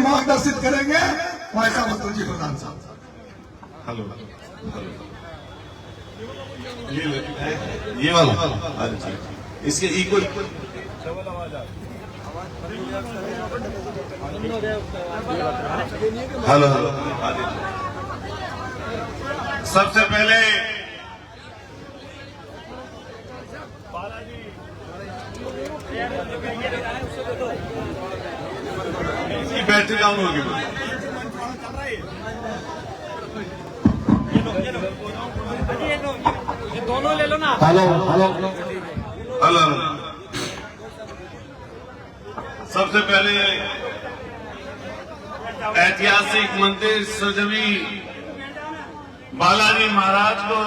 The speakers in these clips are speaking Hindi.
मार्गदर्शित करेंगे वैसा मतलब जी प्रधान साहब। हेलो, ये वाला अच्छा, इसके इक्वल हेलो हेलो। सबसे पहले इसकी बैटरी डाउन होगी। दोनों ले लो ना। Hello hello hello. सबसे पहले ऐतिहासिक मंदिर सजवी बालाजी महाराज को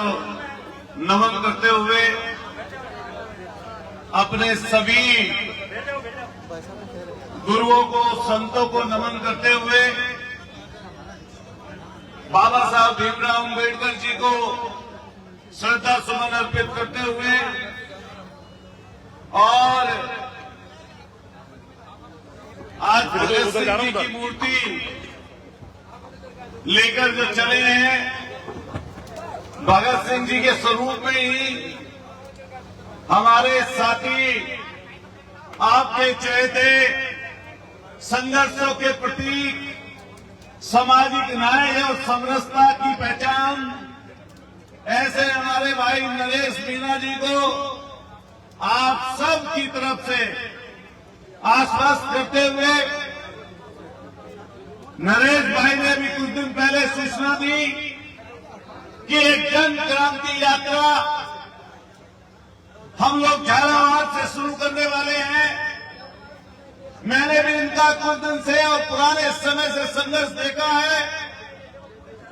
नमन करते हुए अपने सभी गुरुओं को संतों को नमन करते हुए बाबा साहब भीमराव अम्बेडकर जी को श्रद्धा सुमन अर्पित करते हुए और आज भगत सिंह जी की मूर्ति लेकर जो चले हैं, भगत सिंह जी के स्वरूप में ही हमारे साथी आपके चहेते संघर्षों के प्रतीक, सामाजिक न्याय और समरसता की पहचान ऐसे हमारे भाई नरेश मीणा जी को आप सब की तरफ से आश्वस्त करते हुए नरेश भाई ने भी कुछ दिन पहले सूचना दी कि एक जन क्रांति यात्रा हम लोग झालावाड़ से शुरू करने वाले हैं। मैंने भी इनका कुछ दिन से और पुराने समय से संघर्ष देखा है।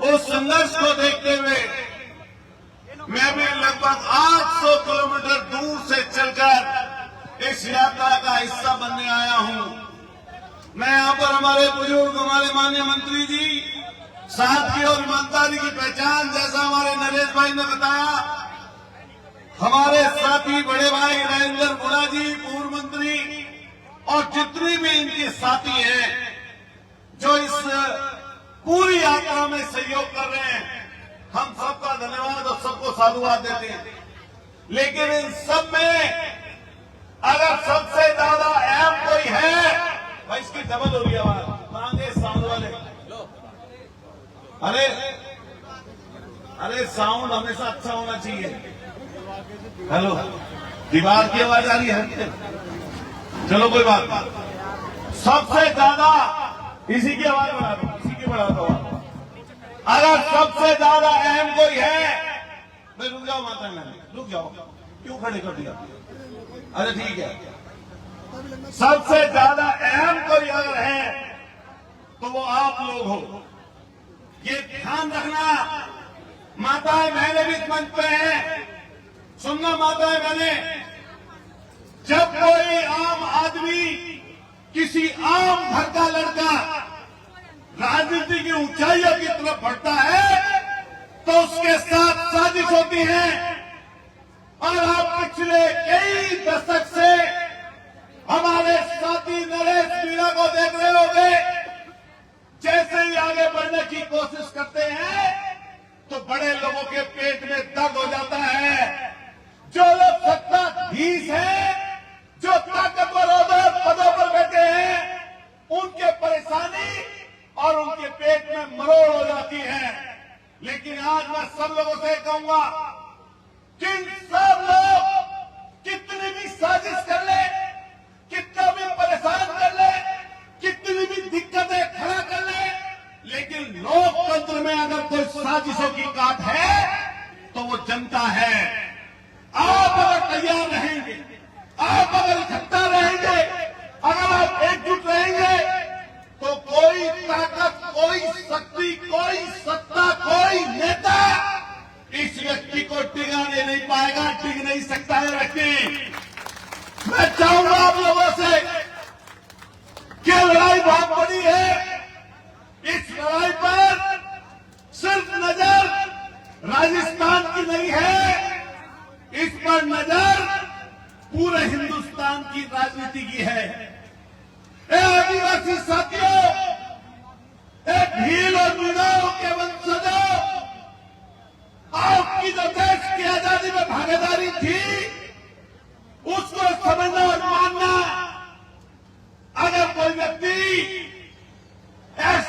उस संघर्ष को देखते हुए मैं भी लगभग 800 किलोमीटर दूर से चलकर इस यात्रा का हिस्सा बनने आया हूं। मैं यहां पर हमारे बुजुर्ग, हमारे माननीय मंत्री जी, सादगी और ईमानदारी की पहचान, जैसा हमारे नरेश भाई ने बताया, हमारे साथी बड़े भाई राजेंद्र गुड़ा जी, पूर्व मंत्री, और जितने भी इनके साथी हैं जो इस पूरी यात्रा में सहयोग कर रहे हैं, हम सबका धन्यवाद और सबको साधुवाद देते हैं। लेकिन इन सब में अगर सबसे ज्यादा अहम कोई है, भाई इसकी डबल हो रही आवाज, मांगे साउंड वाले। अरे साउंड हमेशा अच्छा होना चाहिए। हेलो, दीवार की आवाज आ रही है? चलो कोई बात नहीं, सबसे ज्यादा इसी की आवाज बढ़ा दो, इसी की बढ़ा दो। अगर सबसे ज्यादा अहम कोई है, भाई रुक जाओ माता रानी, रुक जाओ, क्यों खड़े कर दिया? अरे ठीक है, सबसे ज्यादा अहम कोई अगर है तो वो आप लोग हो। ये ध्यान रखना, माताएं बहनें भी इस मंच पे हैं, सुनना माताएं बहनें, जब कोई आम आदमी, किसी आम घर का लड़का राजनीति की ऊंचाइयों की तरफ बढ़ता है तो उसके साथ साजिश होती है। और आप पिछले कई दशक से हमारे साथी नरेश मीणा को देख रहे होंगे, जैसे ही आगे बढ़ने की कोशिश करते हैं तो बड़े लोगों के पेट में दर्द हो जाता है। जो लोग सत्ताधीश हैं, जो ताकतवर पदों पर बैठे हैं, उनके परेशानी और उनके पेट में मरोड़ हो जाती है। लेकिन आज मैं सब लोगों से कहूंगा कि सब लोग कितनी भी साजिश कर ले, कितना भी परेशान कर ले, कितनी भी दिक्कतें खड़ा कर ले, लेकिन लोकतंत्र में अगर कोई साजिशों की काट है तो वो जनता है। आप अगर तैयार रहेंगे, आप अगर इकट्ठा रहेंगे, अगर आप एकजुट रहेंगे तो कोई ताकत, कोई शक्ति, कोई सत्ता, कोई नेता इस व्यक्ति को टिकाने नहीं पाएगा, टिक नहीं सकता है व्यक्ति। मैं चाहूंगा आप लोगों से कि लड़ाई बहुत बड़ी है, इस लड़ाई पर सिर्फ नजर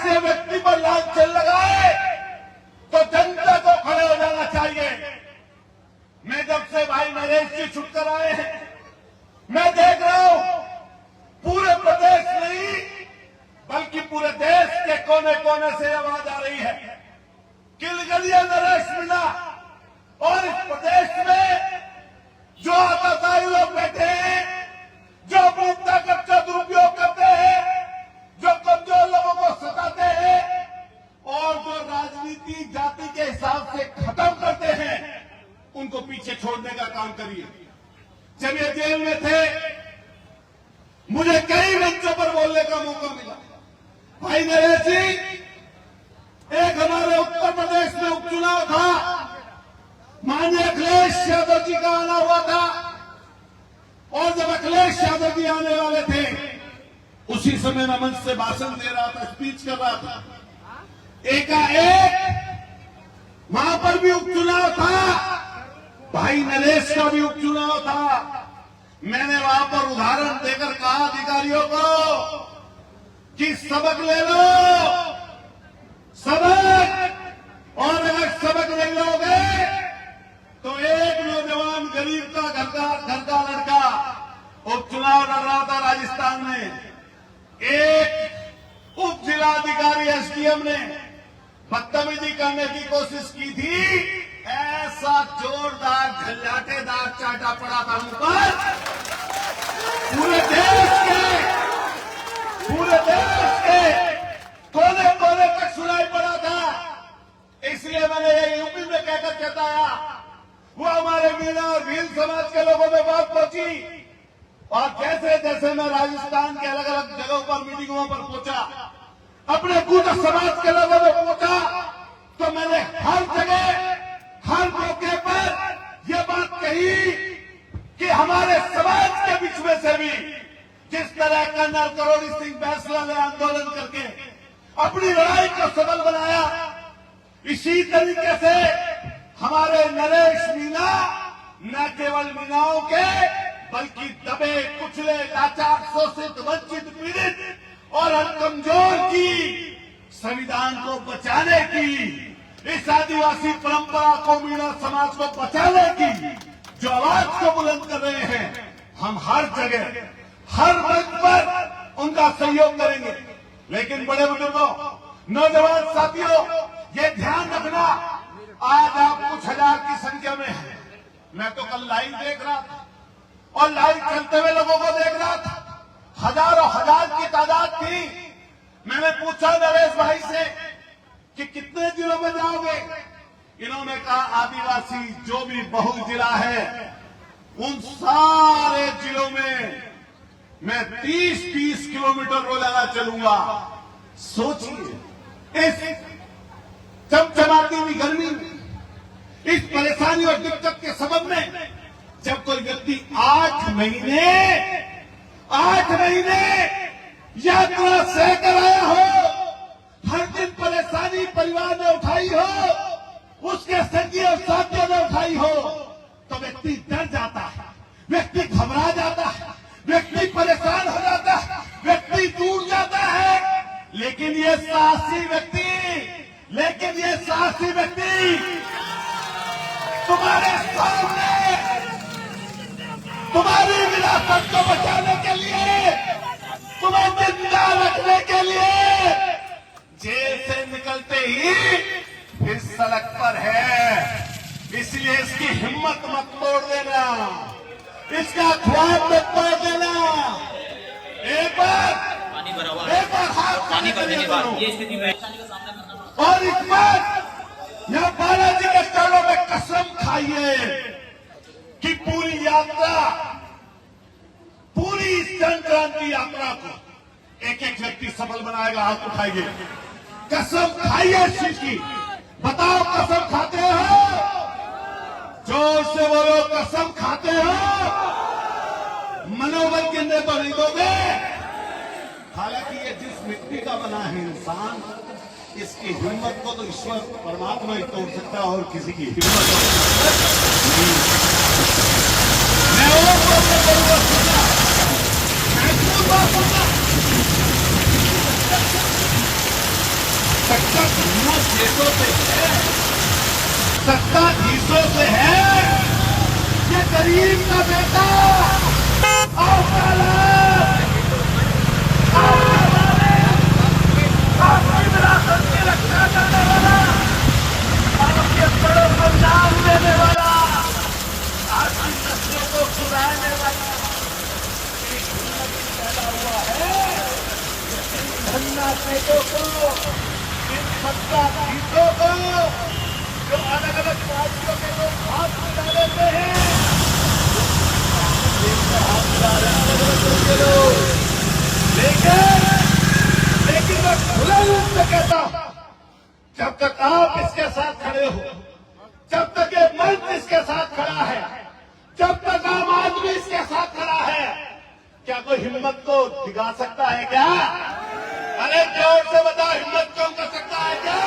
ऐसे व्यक्ति पर लांछन लगाए तो जनता को खड़े हो जाना चाहिए। मैं जब से भाई नरेश जी छुटकर आए हैं, मैं देख रहा हूं पूरे प्रदेश नहीं बल्कि पूरे देश के कोने कोने से आवाज आ रही है, किलगलिया नरेश मीणा। और इस प्रदेश में जो आताताई लोग बैठे हैं, जो अपनी ताकत का दुरुपयोग करते हैं, जो कमजोर लोगों को सताते हैं और जो राजनीति जाति के हिसाब से खत्म करते हैं, उनको पीछे छोड़ने का काम करिए। जब ये जेल में थे, मुझे कई मंचों पर बोलने का मौका मिला। भाई नरेश जी, एक हमारे उत्तर प्रदेश में उपचुनाव था, माननीय अखिलेश यादव जी का आना हुआ था, और जब अखिलेश यादव जी आने वाले थे, उसी समय मैं मंच से भाषण दे रहा था, स्पीच कर रहा था। एकाएक वहां पर भी उपचुनाव था, भाई नरेश का भी उपचुनाव था। मैंने वहां पर उदाहरण देकर कहा अधिकारियों को कि सबक ले लो, सबक। और अगर सबक नहीं लोगे तो एक नौजवान गरीब का घर का लड़का उपचुनाव लड़ रहा था राजस्थान में, एक उप जिलाधिकारी एसडीएम ने बदतमीजी करने की कोशिश की थी, ऐसा जोरदार झल्लाटेदार चाटा पड़ा था उन पर, पूरे देश के कोने कोने तक सुनाई पड़ा था। इसलिए मैंने ये यूपी में कहकर चेताया, वो हमारे मीणा और भील समाज के लोगों में बात पहुंची। और जैसे जैसे मैं राजस्थान के अलग अलग जगहों पर मीटिंगों पर पहुंचा, अपने गुर्जर समाज के लोगों में पहुंचा, तो मैंने हर जगह हर मौके पर यह बात कही कि हमारे समाज के बीच में से भी जिस तरह कर्नल करोड़ी सिंह बैसला ने आंदोलन करके अपनी लड़ाई को सबल बनाया, इसी तरीके से हमारे नरेश मीणा न केवल मीणाओं के बल्कि दबे कुचले लाचार शोषित वंचित पीड़ित और कमजोर की संविधान को बचाने की, इस आदिवासी परंपरा को मीणा समाज को बचाने की जो आवाज को बुलंद कर रहे हैं, हम हर जगह हर मंच पर उनका सहयोग करेंगे। लेकिन बड़े बुजुर्गों, नौजवान साथियों, ये ध्यान रखना, आज आप कुछ हजार की संख्या में हैं। मैं तो कल लाइव देख रहा था और लाइव चलते हुए लोगों को देख रहा था, हजारों हजार की तादाद थी। मैंने पूछा नरेश भाई से कि कितने जिलों में जाओगे? इन्होंने कहा आदिवासी जो भी बहुल जिला है उन सारे जिलों में मैं 30-30 किलोमीटर रोजाना चलूंगा। सोचिए, इस चमचमाती हुई गर्मी में, इस परेशानी और दिक्कत के सबब में जब कोई व्यक्ति 8 महीने यात्रा सह कर आया हो, हर दिन परेशानी परिवार ने उठाई हो, उसके संगी और साथियों ने उठाई हो, तो व्यक्ति डर जाता है, व्यक्ति घबरा जाता है, व्यक्ति परेशान हो जाता है, व्यक्ति टूट जाता है। लेकिन ये साहसी व्यक्ति तुम्हारे सामने तुम्हारी विरासत को बचाने के लिए, तुम्हें जिंदा रखने के लिए जेल से निकलते ही फिर सड़क पर है। इसलिए इसकी हिम्मत मत तोड़ देना, इसका ख्वाब मत तोड़ देना। एक बार हाथ पानी भरने के बाद ये स्थिति में और इस बार यह बालाजी के चरणों में कसम खाइए कि पूरी यात्रा, पूरी जन क्रांति यात्रा को एक एक व्यक्ति सफल बनाएगा। हाथ उठाइए, कसम खाइए इस चीज की। बताओ, कसम खाते हो? जोर से बोलो, कसम खाते हो? मनोबल गिरने तो नहीं दोगे? हालांकि ये जिस मिट्टी का बना है इंसान, इसकी हिम्मत को तो ईश्वर परमात्मा ही तोड़ सकता है, और किसी की हिम्मत मैं और करूंगा सुनना, मैं बात सुनना। नेतों से है, सत्ताधीशों से है। ये गरीब का बेटा आपका लाल, आपकी विरासत की रक्षा करने वाला, आपके बड़ों को नाम देने वाला, आपकी नस्लों को सुधारने वाला एक हिम्मत पैदा हुआ है। धन्ना नेतों को, इन सत्ताधीशों को, जो अलग अलग पार्टियों के लोग हाथ मिला लेते हैं, हाथ मिला रहे हैं अलग अलग लोग के लोग। लेकिन मैं खुले रूप से कहता हूं, जब तक आप इसके साथ खड़े हो, जब तक ये मंच इसके साथ खड़ा है, जब तक आम आदमी इसके साथ खड़ा है, क्या कोई हिम्मत को दिखा सकता है क्या? अरे जोर से बताओ, हिम्मत क्यों कर सकता है क्या?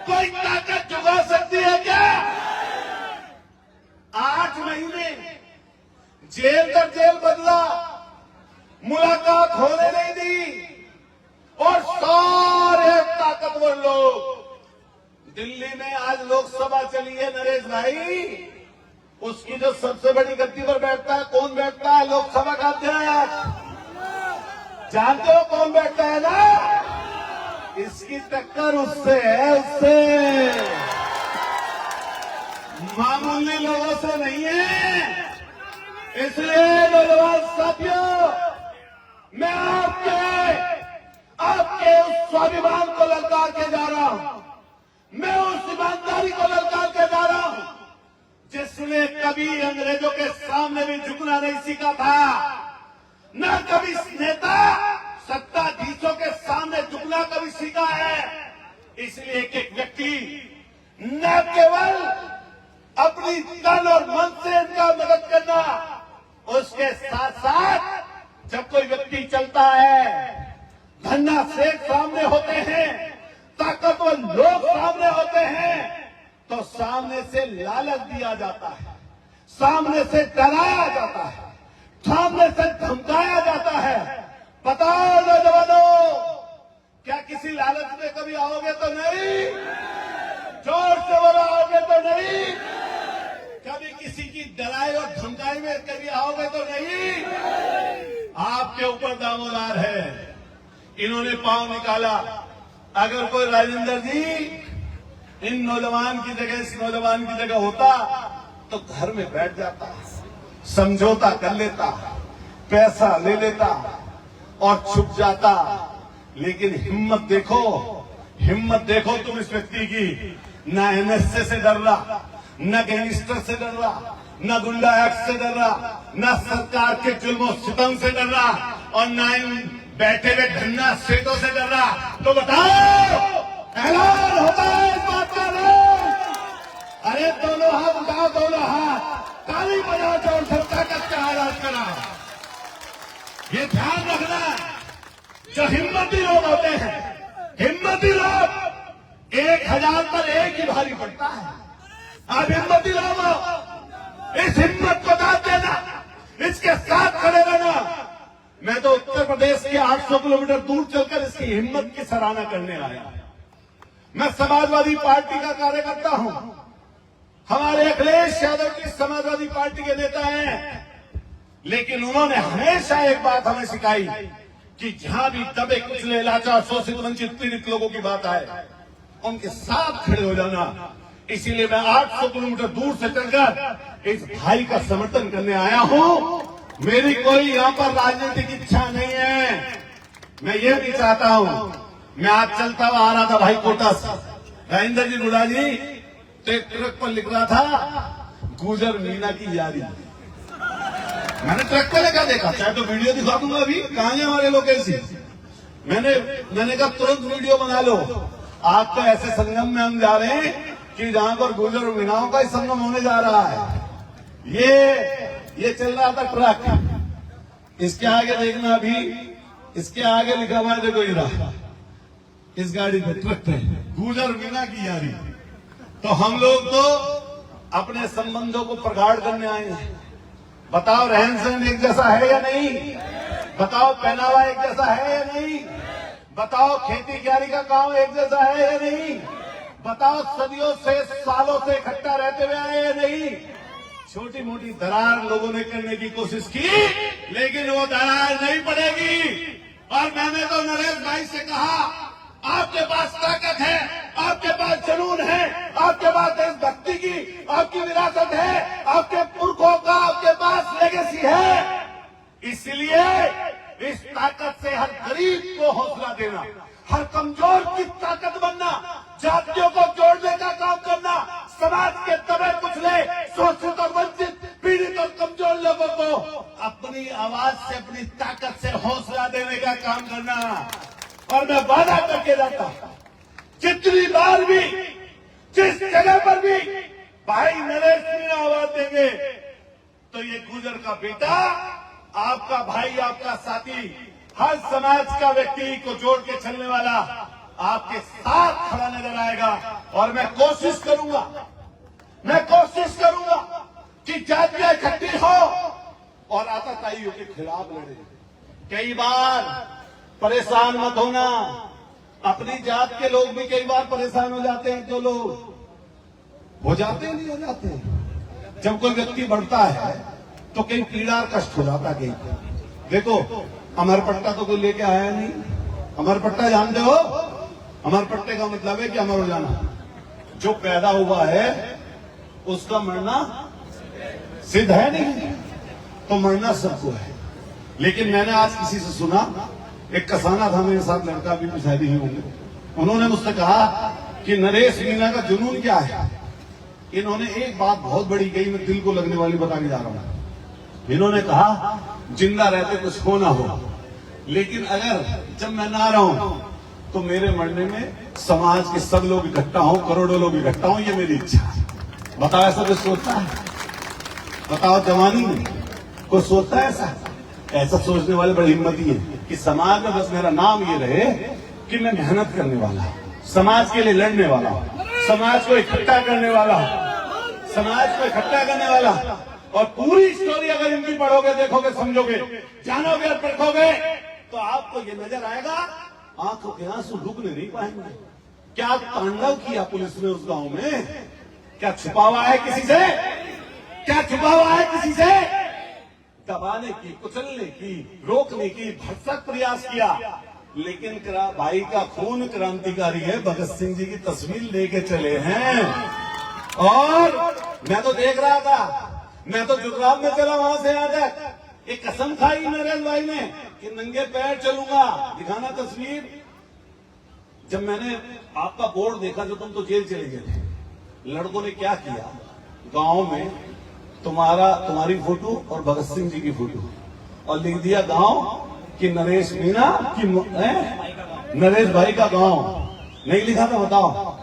कोई ताकत जुगा सकती है क्या? 8 महीने जेल दर जेल बदला, मुलाकात होने नहीं दी, और सारे ताकतवर लोग दिल्ली में आज लोकसभा चली है नरेश भाई, उसकी जो सबसे बड़ी गद्दी पर बैठता है, कौन बैठता है? लोकसभा का अध्यक्ष। जानते हो कौन बैठता है ना? इसकी टक्कर उससे है, उससे, मामूली लोगों से नहीं है। इसलिए नौजवान साथियों, मैं आपके उस स्वाभिमान को ललकार के जा रहा हूं, मैं उस ईमानदारी को ललकार के जा रहा हूं जिसने कभी अंग्रेजों के सामने भी झुकना नहीं सीखा था, न कभी नेता सत्ताधीशों के सामने झुकना कभी सीखा है। इसलिए एक व्यक्ति न केवल अपनी तन और मन से इनका मदद करना, उसके साथ साथ जब कोई व्यक्ति चलता है, धन्ना सेठ सामने होते हैं, ताकतवर लोग सामने होते हैं, तो सामने से लालच दिया जाता है, सामने से डराया जाता है, सामने से धमकाया जाता है। बताओ नौजवानों, क्या किसी लालच में कभी आओगे तो नहीं? जोर से बोलो, आओगे तो नहीं? कभी किसी की डराई और धमकाई में कभी आओगे तो नहीं? आपके ऊपर दामोदार है, इन्होंने पांव निकाला। अगर कोई राजेंद्र जी इन नौजवान की जगह, इस नौजवान की जगह होता तो घर में बैठ जाता, समझौता कर लेता, पैसा ले लेता और छुप जाता। लेकिन हिम्मत देखो, हिम्मत देखो तुम इस व्यक्ति की। न एनएसए से डर रहा, न गैंगस्टर से डर रहा, न गुंडा एक्ट से डर रहा, न सरकार के जुल्म सितम से डर रहा, और न इन बैठे हुए धन्ना सेठों से डर रहा। तो बताओ, ऐलान होता है इस बात का नहीं? अरे दोनों हाथ उठाओ, दोनों हाथ, ताली बजाओ, जोर से ताकत का आवाज करा। ये ध्यान रखना, जो हिम्मती लोग होते हैं, हिम्मती लोग 1000 पर एक ही भारी पड़ता है। आप हिम्मती लोग हो, इस हिम्मत को दाद देना, इसके साथ खड़े रहना। मैं तो उत्तर प्रदेश के 800 किलोमीटर दूर चलकर इसकी हिम्मत की सराहना करने आया। मैं समाजवादी पार्टी का कार्यकर्ता हूं, हमारे अखिलेश यादव की समाजवादी पार्टी के नेता हैं, लेकिन उन्होंने हमेशा एक बात हमें सिखाई कि जहां भी दबे कुचले, लाचार, शोषित, वंचित, पीड़ित लोगों की बात आए, उनके साथ खड़े हो जाना। इसीलिए मैं 800 किलोमीटर दूर से चलकर इस भाई का समर्थन करने आया हूं। मेरी कोई यहां पर राजनीतिक इच्छा नहीं है। मैं ये भी चाहता हूं, मैं आज चलता हुआ आ रहा था भाई कोटा से, राजेंद्र जी गुड़ा जी, तो एक ट्रक पर लिख रहा था गुजर मीना की यारी। मैंने ट्रक पे लगा देखा, चाहे तो वीडियो दिखा दूंगा अभी, कहां है हमारे लोग ऐसी। मैंने कहा तुरंत वीडियो बना लो। आज तो ऐसे संगम में हम जा रहे हैं कि जहां पर गुजर मीनाओं का ही संगम होने जा रहा है। ये चल रहा था ट्रक, इसके आगे देखना, अभी इसके आगे लिखा हुआ है, देखो ये रहा, इस गाड़ी पे, ट्रक पे, गुजर मीना की यारी। तो हम लोग तो अपने संबंधों को प्रगाढ़ करने आए हैं। बताओ रहन सहन एक जैसा है या नहीं? बताओ पहनावा एक जैसा है या नहीं? बताओ खेती क्यारी का काम एक जैसा है या नहीं? बताओ सदियों से सालों से इकट्ठा रहते हुए आए या नहीं? छोटी मोटी दरार लोगों ने करने की कोशिश की, लेकिन वो दरार नहीं पड़ेगी। और मैंने तो नरेश भाई से कहा, आपके पास ताकत है, आपके पास जुनून है, आपके पास देशभक्ति की आपकी विरासत है, आपके पुरखों का आपके पास लेगेसी है। इसलिए इस ताकत से हर गरीब को हौसला देना, हर कमजोर की ताकत बनना, जातियों को जोड़ने का काम करना, समाज के दबे कुचले, शोषित और वंचित, पीड़ित और कमजोर लोगों को अपनी आवाज से, अपनी ताकत से हौसला देने का काम करना। और मैं वादा करके जाता हूं, जितनी बार भी, जिस जगह पर भी भाई नरेश मीणा आवाज देंगे, तो ये गुजर का बेटा, आपका भाई, आपका साथी, हर समाज का व्यक्ति को जोड़ के चलने वाला आपके साथ खड़ा नजर आएगा। और मैं कोशिश करूंगा कि जातियां इकट्ठी हो और आतताइयों के खिलाफ लड़े। कई बार परेशान मत होना, अपनी जात के लोग भी कई बार परेशान हो जाते हैं। जो लोग हो जाते नहीं हो जाते, जब कोई व्यक्ति बढ़ता है तो कई पीड़ा और कष्ट हो जाता है। देखो, अमरपट्टा तो कोई लेके आया नहीं। अमरपट्टा जानते हो? अमरपट्टे का मतलब है कि अमर हो जाना। जो पैदा हुआ है उसका मरना सिद्ध है नहीं, तो मरना सबको है। लेकिन मैंने आज किसी से सुना, एक कसाना था मेरे साथ, लड़का भी शायद ही होंगे, उन्होंने मुझसे कहा कि नरेश मीणा का जुनून क्या है। इन्होंने एक बात बहुत बड़ी कही, मैं दिल को लगने वाली बताने जा रहा हूं। इन्होंने कहा, जिंदा रहते कुछ हो ना हो, लेकिन अगर जब मैं ना रहा हूं तो मेरे मरने में समाज के सब लोग इकट्ठा हों, करोड़ों लोग इकट्ठा हों, ये मेरी इच्छा है। बताओ, ऐसा कुछ सोचता है? बताओ, जवानी में कोई सोचता है ऐसा? ऐसा सोचने वाले बड़ी हिम्मती है कि समाज में बस मेरा नाम ये रहे कि मैं मेहनत करने वाला, समाज के लिए लड़ने वाला, समाज को इकट्ठा करने वाला, समाज को इकट्ठा करने वाला। और पूरी स्टोरी अगर इनकी पढ़ोगे, देखोगे, समझोगे, जानोगे और परखोगे, तो आपको ये नजर आएगा, आंखों के आंसू रुकने नहीं पाएंगे। क्या तांडव किया पुलिस ने उस गांव में? क्या छुपा हुआ है किसी से? क्या छुपा हुआ है किसी से? दबाने की, कुचलने की, रोकने की भरसक प्रयास किया, लेकिन भाई का खून क्रांतिकारी है। भगत सिंह जी की तस्वीर लेके चले हैं। और मैं तो देख रहा था, मैं तो जुगराब में चला वहां से यहाँ तक। एक कसम खाई नरेश भाई ने कि नंगे पैर चलूंगा, दिखाना तस्वीर। जब मैंने आपका बोर्ड देखा, जो तुम तो जेल चले गए थे, लड़कों ने क्या किया, गांव में तुम्हारी फोटो और भगत सिंह जी की फोटो, और लिख दिया गांव कि नरेश मीणा की नरेश भाई का गांव। नहीं लिखा था? बताओ।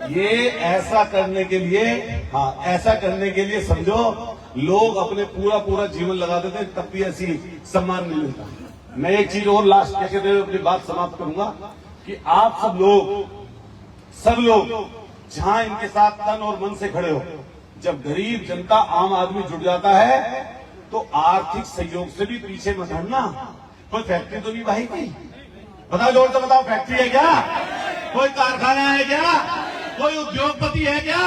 ये ऐसा करने के लिए, हाँ, ऐसा करने के लिए समझो लोग अपने पूरा जीवन लगा देते हैं, तब भी ऐसी सम्मान नहीं मिलता। मैं एक चीज और लास्ट कहते हुए अपनी बात समाप्त करूंगा कि आप सब लोग जहां इनके साथ तन और मन से खड़े हो, जब गरीब जनता, आम आदमी जुट जाता है, तो आर्थिक सहयोग से भी पीछे मत हटना। कोई फैक्ट्री तो नहीं भाई की? बताओ, जोर से बताओ, फैक्ट्री है क्या? कोई कारखाना है क्या? कोई उद्योगपति है क्या?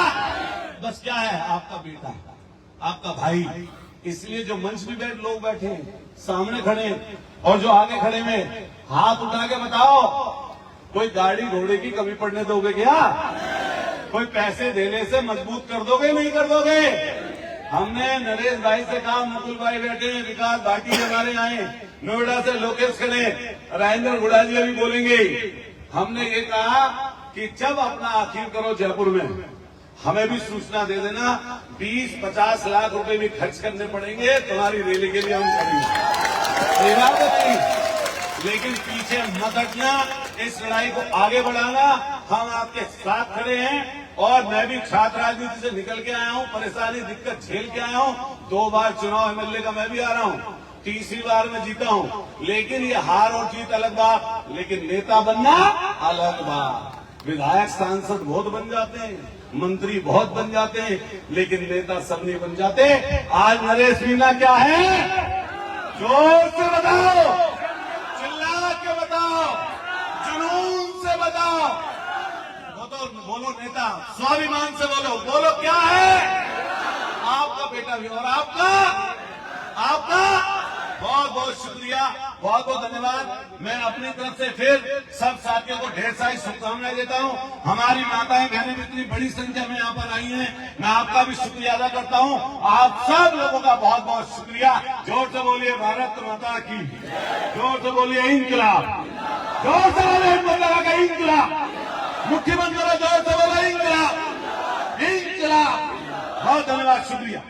बस क्या है? आपका बेटा, आपका भाई। इसलिए जो मंच में लोग बैठे हैं, सामने खड़े हैं, और जो आगे खड़े में, हाथ उठा के बताओ, कोई गाड़ी घोड़े की कमी पड़ने दोगे क्या? कोई पैसे देने से मजबूत कर दोगे, नहीं कर दोगे? हमने नरेश भाई से कहा, मुकुल भाई बैठे, विकास भाटी हमारे आए, नोएडा से लोकेश खड़े, राजेंद्र गुड़ा जी अभी बोलेंगे। हमने ये कहा कि जब अपना आखिर करो जयपुर में, हमें भी सूचना दे देना, 20-50 लाख रुपए भी खर्च करने पड़ेंगे तुम्हारी रैली के लिए, हम करेंगे। लेकिन पीछे मत हटना, इस लड़ाई को आगे बढ़ाना। हम आपके साथ खड़े हैं। और मैं भी छात्र राजनीति से निकल के आया हूं, परेशानी दिक्कत झेल के आया हूं। 2 बार चुनाव एमएलए का मैं भी आ रहा हूं, 3री बार में जीता हूं। लेकिन ये हार और जीत अलग बात, लेकिन नेता बनना अलग बात। विधायक सांसद बहुत बन जाते हैं, मंत्री बहुत बन जाते हैं, लेकिन नेता सब नहीं बन जाते। आज नरेश मीणा क्या है? जोर से बताओ, चिल्ला के बताओ। बहुत शुक्रिया, बहुत बहुत धन्यवाद। मैं अपनी तरफ से फिर सब साथियों को ढेर सारी शुभकामनाएं देता हूं। हमारी माताएं बहनें इतनी बड़ी संख्या में यहाँ पर आई हैं, मैं आपका भी शुक्रिया अदा करता हूं। आप सब लोगों का बहुत बहुत शुक्रिया। जोर से बोलिए भारत माता की, जोर से बोलिए इंकलाब, जोर से बोलिए हिम्मत का इंकलाब। मुख्यमंत्री जोर से बोले इंकलाब, इंकलाब। बहुत धन्यवाद, शुक्रिया।